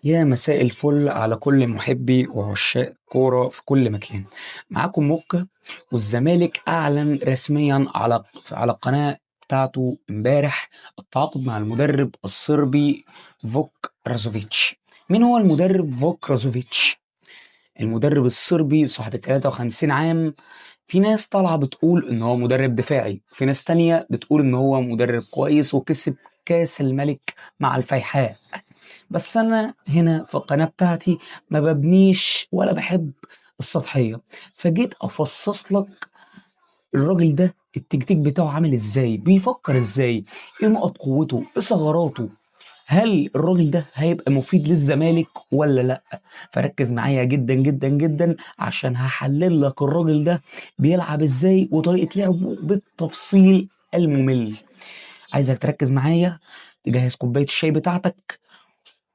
يا مساء الفل على كل محبي وعشاق كورة في كل مكان. معاكم موكا. والزمالك أعلن رسميا على القناة بتاعته امبارح التعاقد مع المدرب الصربي فوك رازوفيتش. مين هو المدرب فوك رازوفيتش؟ المدرب الصربي صاحب 53 عام. في ناس طالعة بتقول إن هو مدرب دفاعي، وفي ناس تانية بتقول إن هو مدرب كويس وكسب كاس الملك مع الفيحاء. بس أنا هنا في القناة بتاعتي ما ببنيش ولا بحب السطحية، فجيت أفصص لك الراجل ده التكتيك بتاعه عامل ازاي، بيفكر ازاي، ايه نقط قوته، ايه ثغراته، هل الراجل ده هيبقى مفيد للزمالك ولا لا. فركز معايا جدا جدا جدا عشان هحلل لك الراجل ده بيلعب ازاي وطريقة لعبه بالتفصيل الممل. عايزك تركز معايا، تجهز كوباية الشاي بتاعتك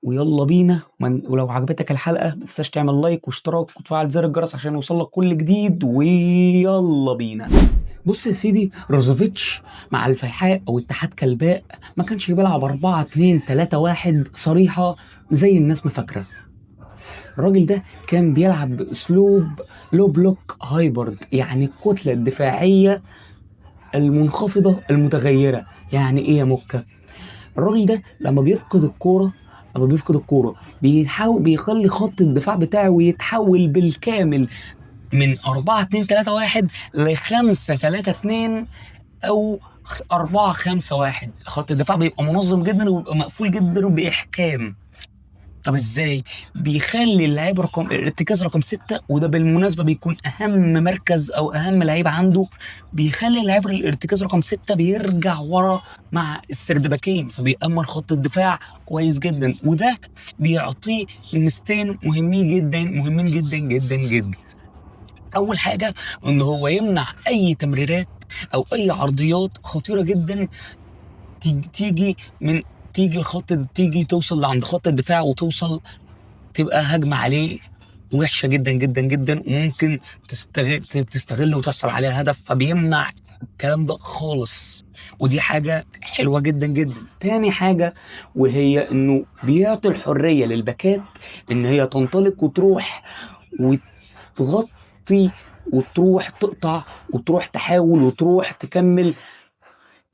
ويلا بينا. ولو عجبتك الحلقة متنساش تعمل لايك واشتراك وتفعل زر الجرس عشان يوصلك كل جديد، ويلا بينا. بص يا سيدي، روزوفيتش مع الفيحاء او اتحاد كلباء ما كانش بيلعب 4-2-3-1 صريحة زي الناس ما فاكرة. الراجل ده كان بيلعب باسلوب لو بلوك هايبرد، يعني الكتلة الدفاعية المنخفضة المتغيرة. يعني ايه يا موكا؟ الراجل ده لما بيفقد الكورة بيحاول بيخلي خط الدفاع بتاعه يتحول بالكامل من 4-2-3-1 ل5-3-2 أو 4-5-1. خط الدفاع بيبقى منظم جدا وبيبقى مقفول جدا وبإحكام. طب ازاي؟ بيخلي اللعيب الارتكاز رقم 6، وده بالمناسبة بيكون أهم مركز أو أهم لعيب عنده. بيخلي اللعيب الارتكاز رقم 6 بيرجع ورا مع السردباكين، فبيأمن خط الدفاع كويس جدا، وده بيعطيه ميزتين مهمين جدا مهمين جدا جدا جدا. أول حاجة إن هو يمنع أي تمريرات أو أي عرضيات خطيرة جدا تيجي من تيجي توصل لعند خط الدفاع وتوصل تبقى هجمة عليه وحشة جدا جدا جدا، وممكن تستغل وتحصل عليها هدف. فبيمنع الكلام ده خالص، ودي حاجة حلوة جدا جدا. تاني حاجة وهي انه بيعطي الحرية للباكات ان هي تنطلق وتروح وتغطي وتروح تقطع وتروح تحاول وتروح تكمل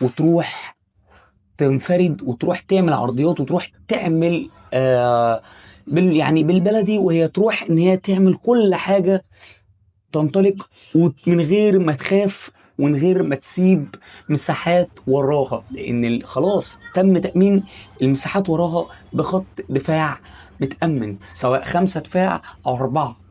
وتروح تنفرد وتروح تعمل عرضيات وتروح تعمل يعني بالبلدي، وهي تروح ان هي تعمل كل حاجة، تنطلق ومن غير ما تخاف ومن غير ما تسيب مساحات وراها، لان خلاص تم تأمين المساحات وراها بخط دفاع متأمن، سواء 5 دفاع او 4.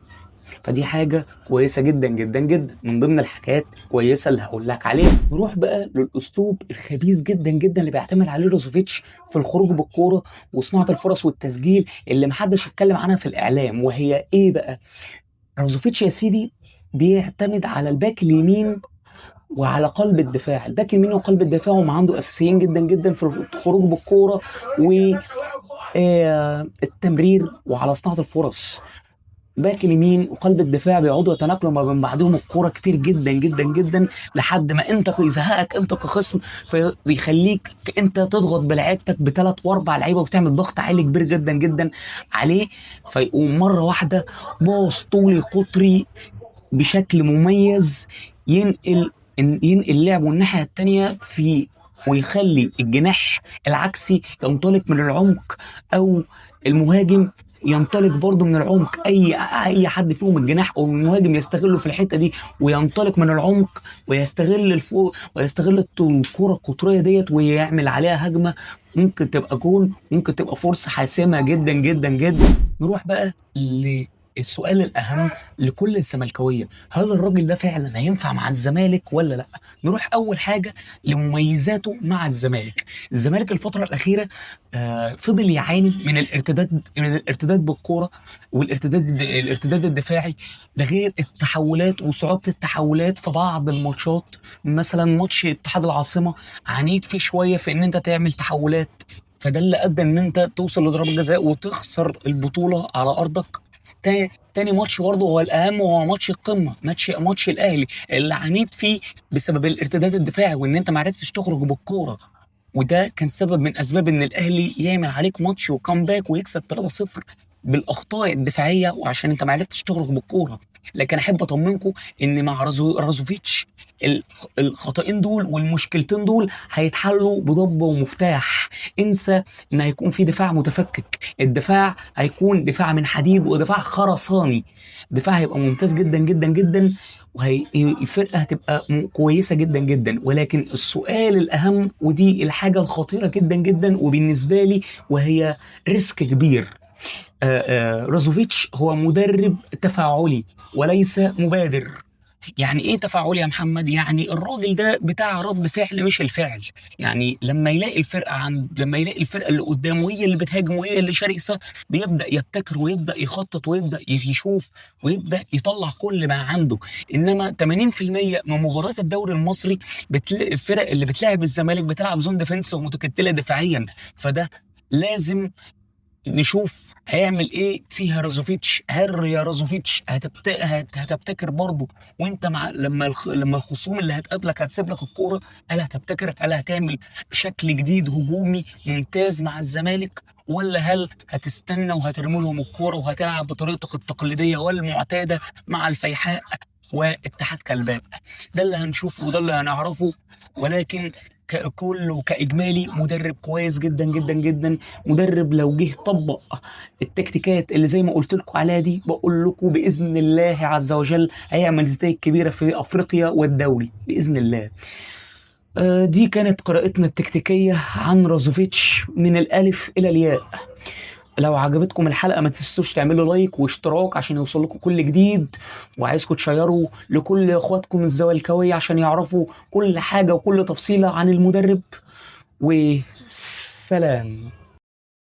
فدي حاجة كويسة جدا جدا جدا من ضمن الحاجات كويسة اللي هقول لك عليها. نروح بقى للأسلوب الخبيث جدا جدا اللي بيعتمد عليه روزوفيتش في الخروج بالكورة وصناعة الفرص والتسجيل اللي محدش اتكلم عنها في الإعلام. وهي إيه بقى؟ روزوفيتش يا سيدي بيعتمد على الباك اليمين وعلى قلب الدفاع. الباك اليمين وقلب الدفاع هم عنده أساسيين جدا جدا في الخروج بالكورة والتمرير وعلى صناعة الفرص. باك اليمين وقلب الدفاع بيقعدوا يتناقلوا ما بين بعضهم الكوره كتير جدا جدا جدا لحد ما انت يزهقك انت كخصم، فيخليك انت تضغط بلعيبتك بثلاث واربع لعيبه وتعمل ضغط عالي كبير جدا جدا عليه، فيقوم مره واحده باص طولي قطري بشكل مميز ينقل ينقل اللعب والناحيه التانيه ويخلي الجناح العكسي ينطلق من العمق، او المهاجم ينطلق برضه من العمق. اي حد فيهم الجناح او المهاجم يستغله في الحته دي وينطلق من العمق ويستغل الفوق ويستغل الكره القطريه ديت ويعمل عليها هجمه، ممكن تبقى جول، ممكن تبقى فرصه حاسمه جدا جدا جدا. نروح بقى السؤال الأهم لكل الزملكاوية، هل الراجل ده فعلا هينفع مع الزمالك ولا لا؟ نروح أول حاجة لمميزاته مع الزمالك. الزمالك الفترة الأخيرة فضل يعاني من الارتداد بالكورة الارتداد الدفاعي، ده غير التحولات وصعوبة التحولات في بعض الماتشات. مثلا ماتش اتحاد العاصمة عانيت فيه شوية في ان انت تعمل تحولات، فده اللي ادى ان انت توصل لضربة جزاء وتخسر البطولة على ارضك. تاني ماتش برضه هو الاهم، وهو ماتش القمه، ماتش الاهلي اللي عانيت فيه بسبب الارتداد الدفاعي وان انت ما عرفتش تخرج بالكوره. وده كان سبب من اسباب ان الاهلي يعمل عليك ماتش وكامباك ويكسب 3-0 بالاخطاء الدفاعيه، وعشان انت ما عرفتش تخرج بالكوره. لكن احب اطمنكم ان مع رازوفيتش الخطأين دول والمشكلتين دول هيتحلوا بضبه ومفتاح. انسى ان هيكون في دفاع متفكك، الدفاع هيكون دفاع من حديد ودفاع خرساني. دفاع هيبقى ممتاز جدا جدا جدا، وهي الفرقه هتبقى كويسه جدا جدا. ولكن السؤال الاهم ودي الحاجه الخطيره جدا جدا وبالنسبه لي وهي ريسك كبير، رازوفيتش هو مدرب تفاعلي وليس مبادر. يعني ايه تفاعلي يا محمد؟ يعني الراجل ده بتاع رد فعل مش الفعل. يعني لما يلاقي الفرقه اللي قدامه هي اللي بتهاجم وهي اللي شرسه، بيبدا يبتكر ويبدا يخطط ويبدا يشوف ويبدا يطلع كل ما عنده. انما 80% من مباريات الدوري المصري بتلاقي الفرق اللي بتلعب الزمالك بتلعب زون ديفنس ومتكتله دفاعيا. فده لازم نشوف هيعمل ايه فيها رازوفيتش. هل يا رازوفيتش هتبتكر برضه وانت مع لما الخصوم اللي هتقابلك هتسيب لك الكوره؟ هل هتبتكر؟ هل هتعمل شكل جديد هجومي ممتاز مع الزمالك؟ ولا هل هتستنى وهترمي لهم الكوره وهتلعب بطريقتك التقليديه والمعتاده مع الفيحاء واتحاد كلباء؟ ده اللي هنشوفه وده اللي هنعرفه. ولكن ككل وكإجمالي مدرب كويس جدا جدا جدا. مدرب لو جه طبق التكتيكات اللي زي ما قلت لكم عليها دي، بقول لكم بإذن الله عز وجل هيعمل نتائج كبيرة في أفريقيا والدوري بإذن الله. دي كانت قراءتنا التكتيكية عن رازوفيتش من الألف إلى الياء. لو عجبتكم الحلقة ما تنسوش تعملوا لايك واشتراك عشان يوصل لكم كل جديد، وعايزكم تشيروا لكل اخواتكم الزملكاوية عشان يعرفوا كل حاجة وكل تفصيلة عن المدرب. وسلام.